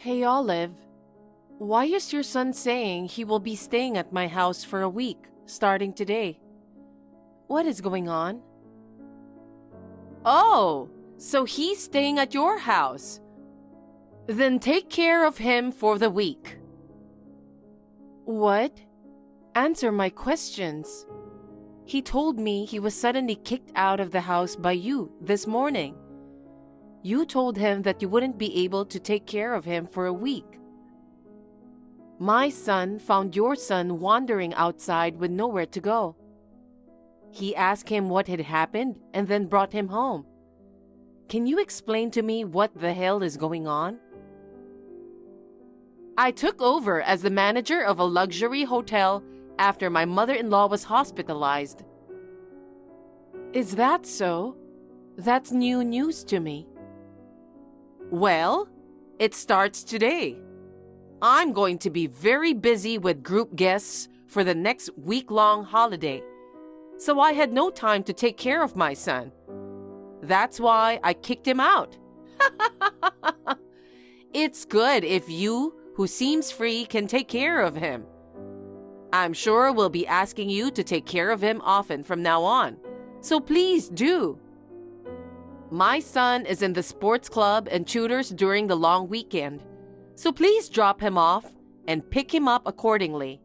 Hey Olive, why is your son saying he will be staying at my house for a week, starting today? What is going on? Oh, so he's staying at your house. Then take care of him for the week. What? Answer my questions. He told me he was suddenly kicked out of the house by you this morning. You told him that you wouldn't be able to take care of him for a week. My son found your son wandering outside with nowhere to go. He asked him what had happened and then brought him home. Can you explain to me what the hell is going on? I took over as the manager of a luxury hotel after my mother-in-law was hospitalized. Is that so? That's new news to me. Well, it starts today. I'm going to be very busy with group guests for the next week-long holiday, so I had no time to take care of my son. That's why I kicked him out. It's good if you, who seems free, can take care of him. I'm sure we'll be asking you to take care of him often from now on, so please do. My son is in the sports club and tutors during the long weekend, so please drop him off and pick him up accordingly.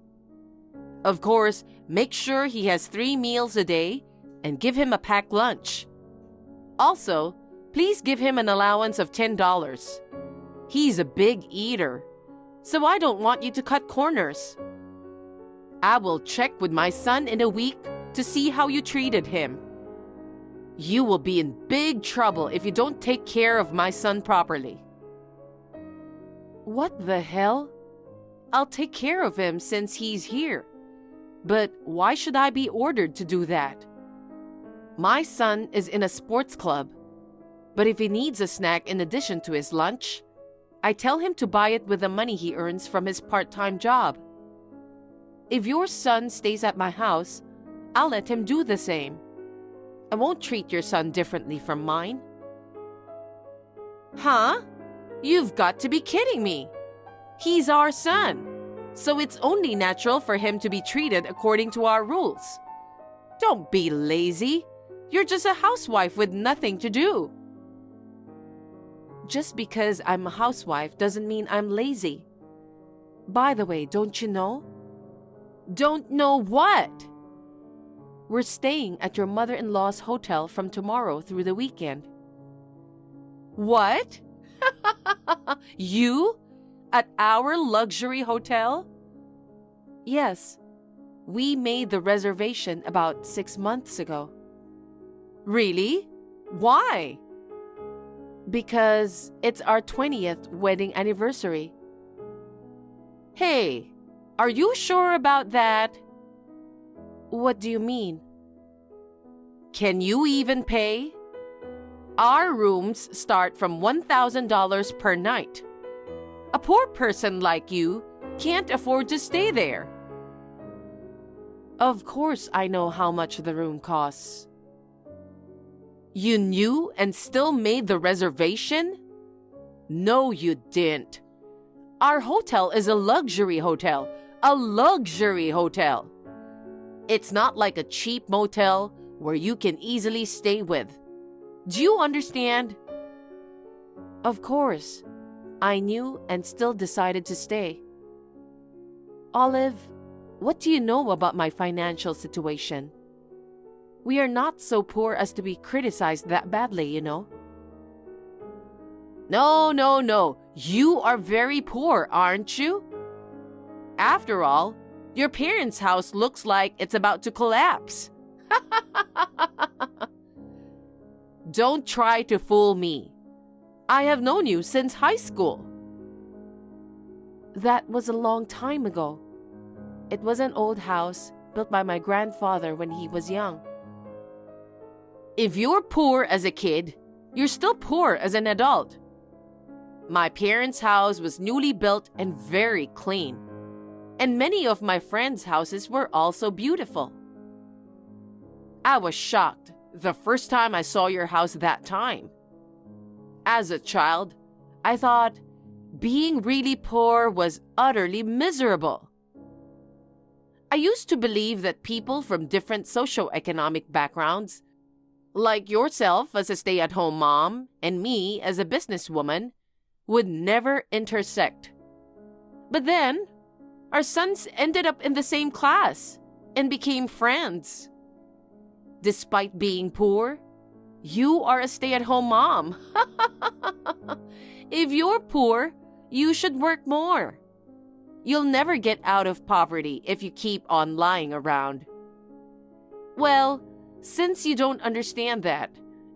Of course, make sure he has 3 meals a day and give him a packed lunch. Also, please give him an allowance of $10. He's a big eater, so I don't want you to cut corners. I will check with my son in a week to see how you treated him. You will be in big trouble if you don't take care of my son properly. What the hell? I'll take care of him since he's here. But why should I be ordered to do that? My son is in a sports club, but if he needs a snack in addition to his lunch, I tell him to buy it with the money he earns from his part-time job. If your son stays at my house, I'll let him do the same. I won't treat your son differently from mine. Huh? You've got to be kidding me. He's our son, so it's only natural for him to be treated according to our rules. Don't be lazy. You're just a housewife with nothing to do. Just because I'm a housewife doesn't mean I'm lazy. By the way, don't you know? Don't know what? We're staying at your mother-in-law's hotel from tomorrow through the weekend. What? You? At our luxury hotel? Yes. We made the reservation about 6 months ago. Really? Why? Because it's our 20th wedding anniversary. Hey, are you sure about that? What do you mean? Can you even pay? Our rooms start from $1,000 per night. A poor person like you can't afford to stay there. Of course I know how much the room costs. You knew and still made the reservation? No, you didn't. Our hotel is a luxury hotel. A luxury hotel. It's not like a cheap motel where you can easily stay with. Do you understand? Of course. I knew and still decided to stay. Olive, what do you know about my financial situation? We are not so poor as to be criticized that badly, you know. No. You are very poor, aren't you? After all, your parents' house looks like it's about to collapse. Don't try to fool me. I have known you since high school. That was a long time ago. It was an old house built by my grandfather when he was young. If you're poor as a kid, you're still poor as an adult. My parents' house was newly built and very clean. And many of my friends' houses were also beautiful. I was shocked the first time I saw your house that time. As a child, I thought, Being really poor was utterly miserable. I used to believe that people from different socioeconomic backgrounds, like yourself as a stay-at-home mom and me as a businesswoman, would never intersect. But then, our sons ended up in the same class and became friends. Despite being poor, you are a stay-at-home mom. If you're poor, you should work more. You'll never get out of poverty if you keep on lying around. Well, since you don't understand that,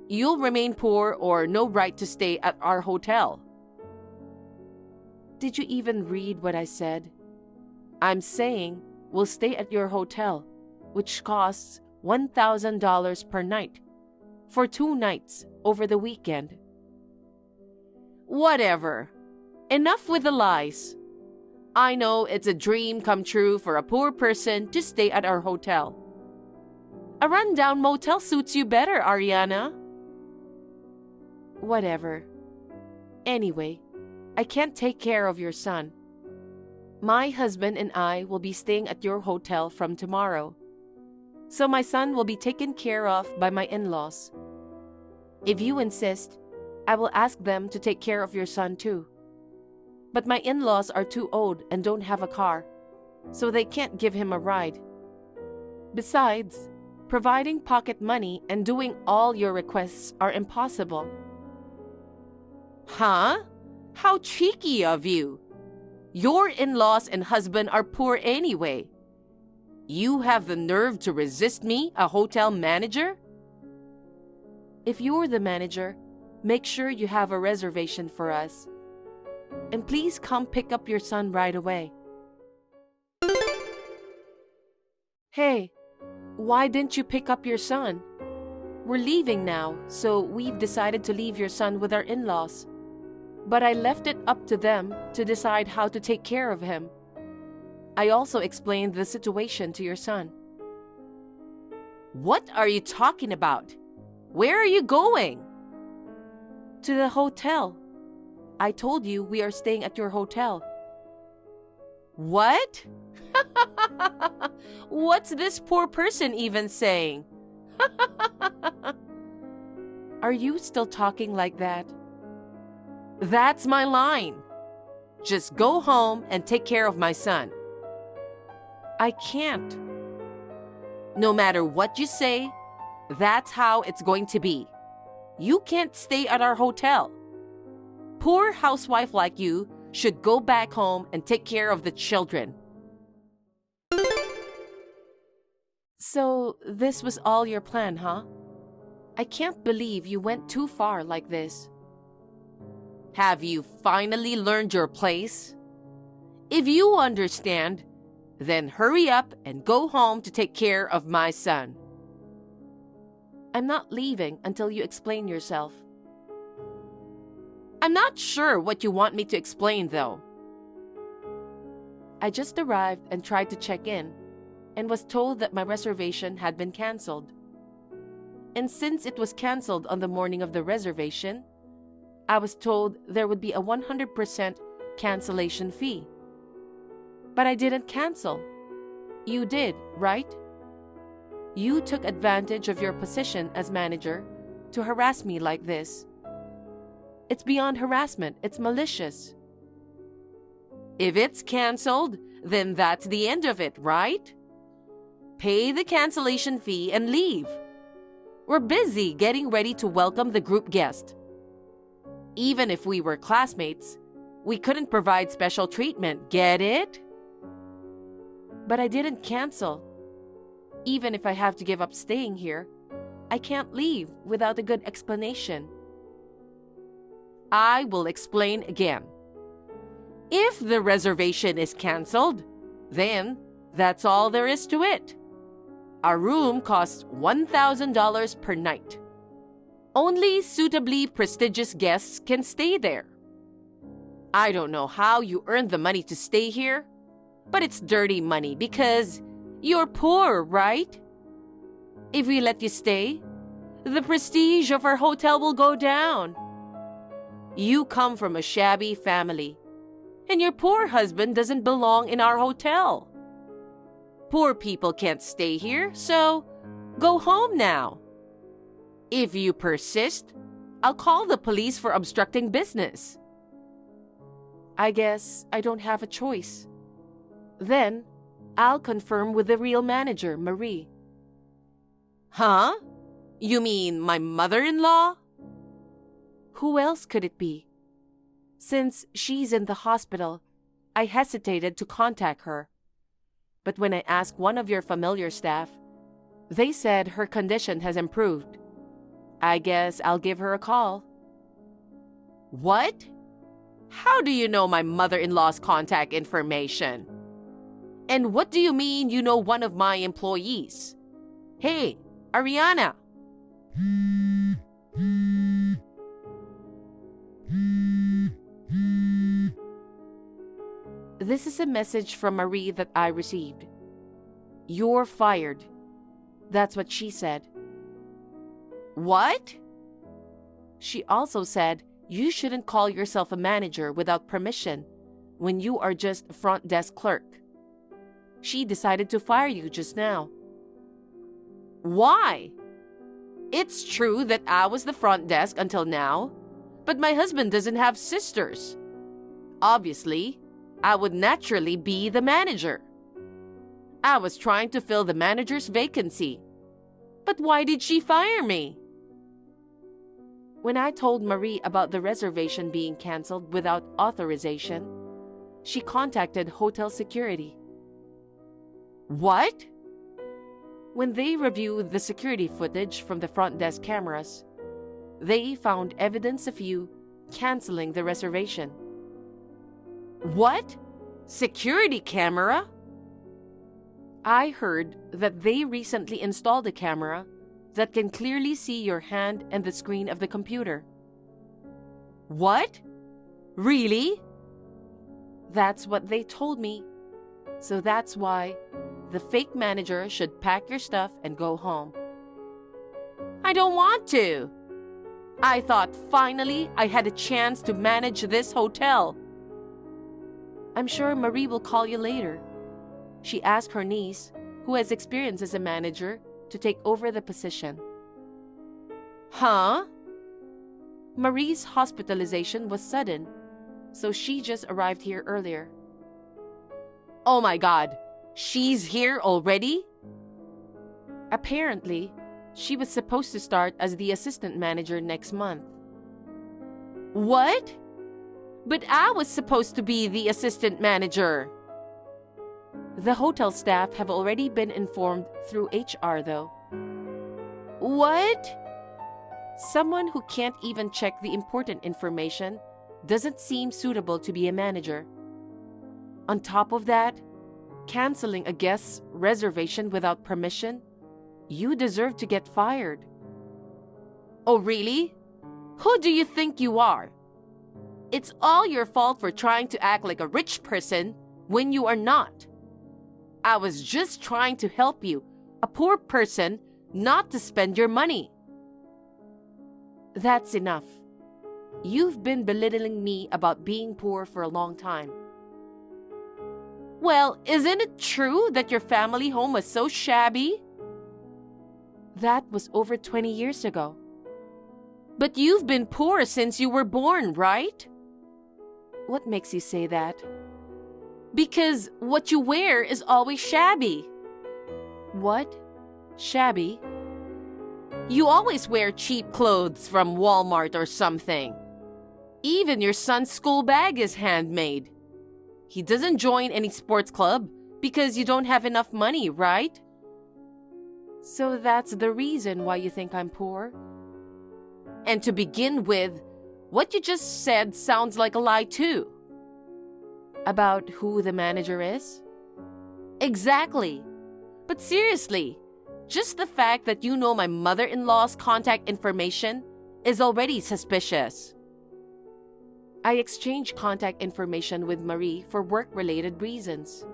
you'll remain poor or no right to stay at our hotel. Did you even read what I said? I'm saying we'll stay at your hotel, which costs $1,000 per night, for 2 nights over the weekend. Whatever. Enough with the lies. I know it's a dream come true for a poor person to stay at our hotel. A rundown motel suits you better, Ariana. Whatever. Anyway, I can't take care of your son. My husband and I will be staying at your hotel from tomorrow. So my son will be taken care of by my in-laws. If you insist, I will ask them to take care of your son too. But my in-laws are too old and don't have a car, so they can't give him a ride. Besides, providing pocket money and doing all your requests are impossible. Huh? How cheeky of you! Your in-laws and husband are poor anyway. You have the nerve to resist me, a hotel manager? If you're the manager, make sure you have a reservation for us. And please come pick up your son right away. Hey, why didn't you pick up your son? We're leaving now, so we've decided to leave your son with our in-laws. But I left it up to them to decide how to take care of him. I also explained the situation to your son. What are you talking about? Where are you going? To the hotel. I told you we are staying at your hotel. What? What's this poor person even saying? Are you still talking like that? That's my line. Just go home and take care of my son. I can't. No matter what you say, that's how it's going to be. You can't stay at our hotel. Poor housewife like you should go back home and take care of the children. So, this was all your plan, huh? I can't believe you went too far like this. Have you finally learned your place? If you understand, then hurry up and go home to take care of my son. I'm not leaving until you explain yourself. I'm not sure what you want me to explain, though. I just arrived and tried to check in, and was told that my reservation had been canceled. And since it was canceled on the morning of the reservation, I was told there would be a 100% cancellation fee. But I didn't cancel. You did, right? You took advantage of your position as manager to harass me like this. It's beyond harassment, it's malicious. If it's canceled, then that's the end of it, right? Pay the cancellation fee and leave. We're busy getting ready to welcome the group guest. Even if we were classmates, we couldn't provide special treatment, get it? But I didn't cancel. Even if I have to give up staying here, I can't leave without a good explanation. I will explain again. If the reservation is canceled, then that's all there is to it. Our room costs $1,000 per night. Only suitably prestigious guests can stay there. I don't know how you earned the money to stay here, but it's dirty money because you're poor, right? If we let you stay, the prestige of our hotel will go down. You come from a shabby family, And your poor husband doesn't belong in our hotel. Poor people can't stay here, so go home now. If you persist, I'll call the police for obstructing business. I guess I don't have a choice. Then, I'll confirm with the real manager, Marie. Huh? You mean my mother-in-law? Who else could it be? Since she's in the hospital, I hesitated to contact her. But when I asked one of your familiar staff, they said her condition has improved. I guess I'll give her a call. What? How do you know my mother-in-law's contact information? And what do you mean you know one of my employees? Hey, Ariana! This is a message from Marie that I received. You're fired. That's what she said. What? She also said you shouldn't call yourself a manager without permission when you are just a front desk clerk. She decided to fire you just now. Why? It's true that I was the front desk until now, but my husband doesn't have sisters. Obviously, I would naturally be the manager. I was trying to fill the manager's vacancy. But why did she fire me? When I told Marie about the reservation being canceled without authorization, she contacted hotel security. What? When they reviewed the security footage from the front desk cameras, they found evidence of you canceling the reservation. What? Security camera? I heard that they recently installed a camera that can clearly see your hand and the screen of the computer. What? Really? That's what they told me. So that's why the fake manager should pack your stuff and go home. I don't want to. I thought finally I had a chance to manage this hotel. I'm sure Marie will call you later. She asked her niece, who has experience as a manager, to take over the position. Huh? Marie's hospitalization was sudden, so she just arrived here earlier. Oh my God, she's here already? Apparently, she was supposed to start as the assistant manager next month. What? But I was supposed to be the assistant manager. The hotel staff have already been informed through HR, though. What? Someone who can't even check the important information doesn't seem suitable to be a manager. On top of that, canceling a guest's reservation without permission, you deserve to get fired. Oh, really? Who do you think you are? It's all your fault for trying to act like a rich person when you are not. I was just trying to help you, a poor person, not to spend your money. That's enough. You've been belittling me about being poor for a long time. Well, isn't it true that your family home was so shabby? That was over 20 years ago. But you've been poor since you were born, right? What makes you say that? Because what you wear is always shabby. What? Shabby? You always wear cheap clothes from Walmart or something. Even your son's school bag is handmade. He doesn't join any sports club because you don't have enough money, right? So that's the reason why you think I'm poor? And to begin with, what you just said sounds like a lie too. About who the manager is? Exactly. But seriously, just the fact that you know my mother-in-law's contact information is already suspicious. I exchanged contact information with Marie for work-related reasons.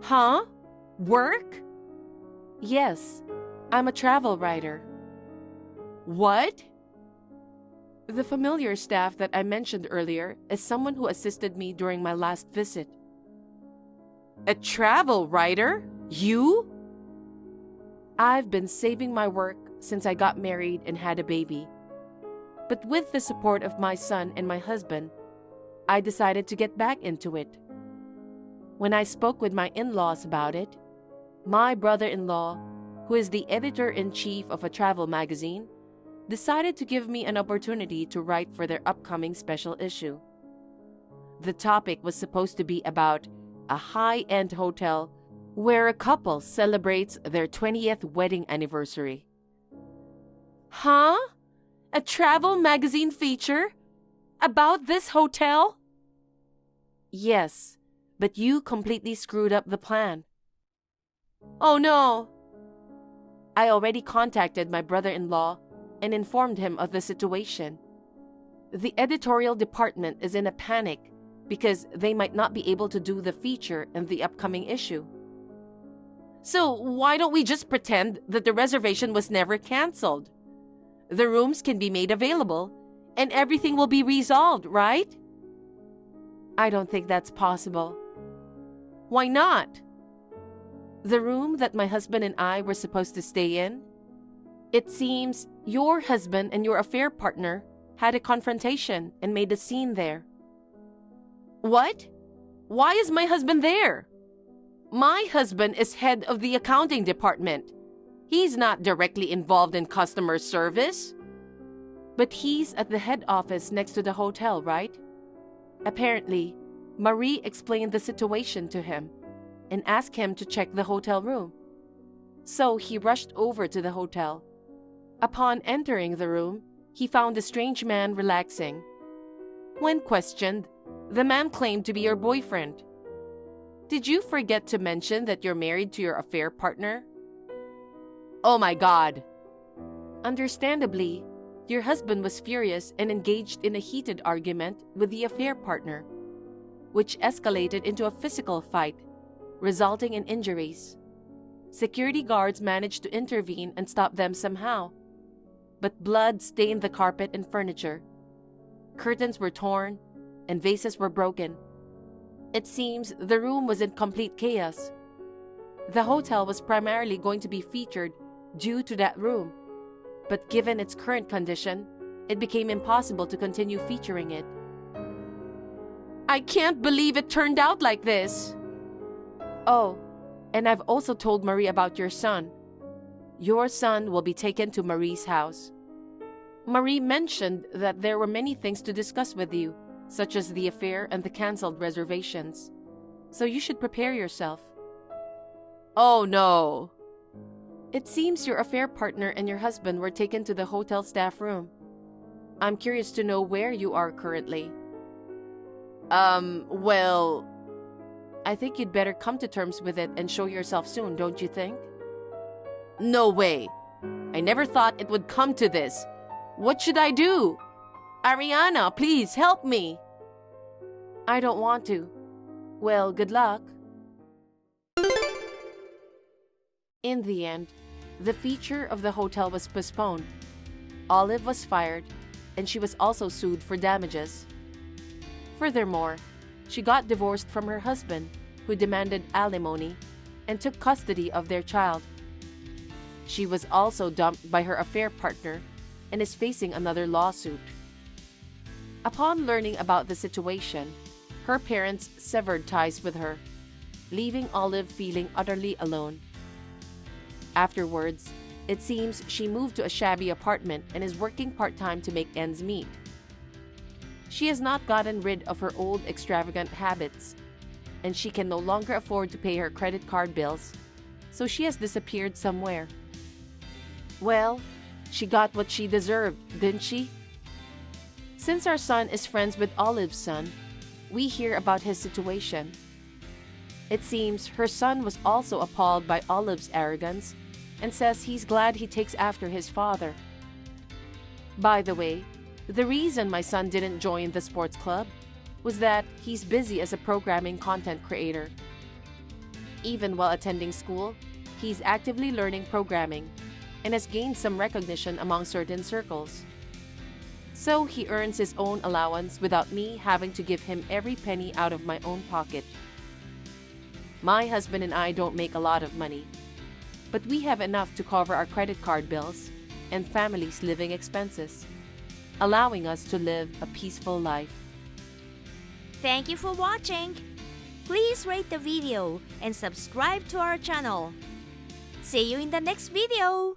Huh? Work? Yes, I'm a travel writer. What? The familiar staff that I mentioned earlier is someone who assisted me during my last visit. A travel writer? You? I've been saving my work since I got married and had a baby. But with the support of my son and my husband, I decided to get back into it. When I spoke with my in-laws about it, my brother-in-law, who is the editor-in-chief of a travel magazine, decided to give me an opportunity to write for their upcoming special issue. The topic was supposed to be about a high-end hotel where a couple celebrates their 20th wedding anniversary. Huh? A travel magazine feature? About this hotel? Yes, but you completely screwed up the plan. Oh no! I already contacted my brother-in-law and informed him of the situation. The editorial department is in a panic because they might not be able to do the feature in the upcoming issue. So why don't we just pretend that the reservation was never canceled? The rooms can be made available and everything will be resolved, right? I don't think that's possible. Why not? The room that my husband and I were supposed to stay in, it seems your husband and your affair partner had a confrontation and made a scene there. What? Why is my husband there? My husband is head of the accounting department. He's not directly involved in customer service. But he's at the head office next to the hotel, right? Apparently, Marie explained the situation to him and asked him to check the hotel room. So he rushed over to the hotel. Upon entering the room, he found a strange man relaxing. When questioned, the man claimed to be your boyfriend. Did you forget to mention that you're married to your affair partner? Oh my God! Understandably, your husband was furious and engaged in a heated argument with the affair partner, which escalated into a physical fight, resulting in injuries. Security guards managed to intervene and stop them somehow, but blood stained the carpet and furniture. Curtains were torn, and vases were broken. It seems the room was in complete chaos. The hotel was primarily going to be featured due to that room, but given its current condition, it became impossible to continue featuring it. I can't believe it turned out like this. Oh, and I've also told Marie about your son. Your son will be taken to Marie's house. Marie mentioned that there were many things to discuss with you, such as the affair and the canceled reservations. So you should prepare yourself. Oh no! It seems your affair partner and your husband were taken to the hotel staff room. I'm curious to know where you are currently. Well, I think you'd better come to terms with it and show yourself soon, don't you think? No way! I never thought it would come to this. What should I do? Ariana, please help me! I don't want to. Well, good luck. In the end, the feature of the hotel was postponed. Olive was fired, and she was also sued for damages. Furthermore, she got divorced from her husband, who demanded alimony and took custody of their child. She was also dumped by her affair partner and is facing another lawsuit. Upon learning about the situation, her parents severed ties with her, leaving Olive feeling utterly alone. Afterwards, it seems she moved to a shabby apartment and is working part-time to make ends meet. She has not gotten rid of her old extravagant habits, and she can no longer afford to pay her credit card bills, so she has disappeared somewhere. Well, she got what she deserved, didn't she? Since our son is friends with Olive's son, we hear about his situation. It seems her son was also appalled by Olive's arrogance and says he's glad he takes after his father. By the way, the reason my son didn't join the sports club was that he's busy as a programming content creator. Even while attending school, he's actively learning programming and has gained some recognition among certain circles. So he earns his own allowance without me having to give him every penny out of my own pocket. My husband and I don't make a lot of money, but we have enough to cover our credit card bills and family's living expenses, allowing us to live a peaceful life. Thank you for watching. Please rate the video and subscribe to our channel. See you in the next video.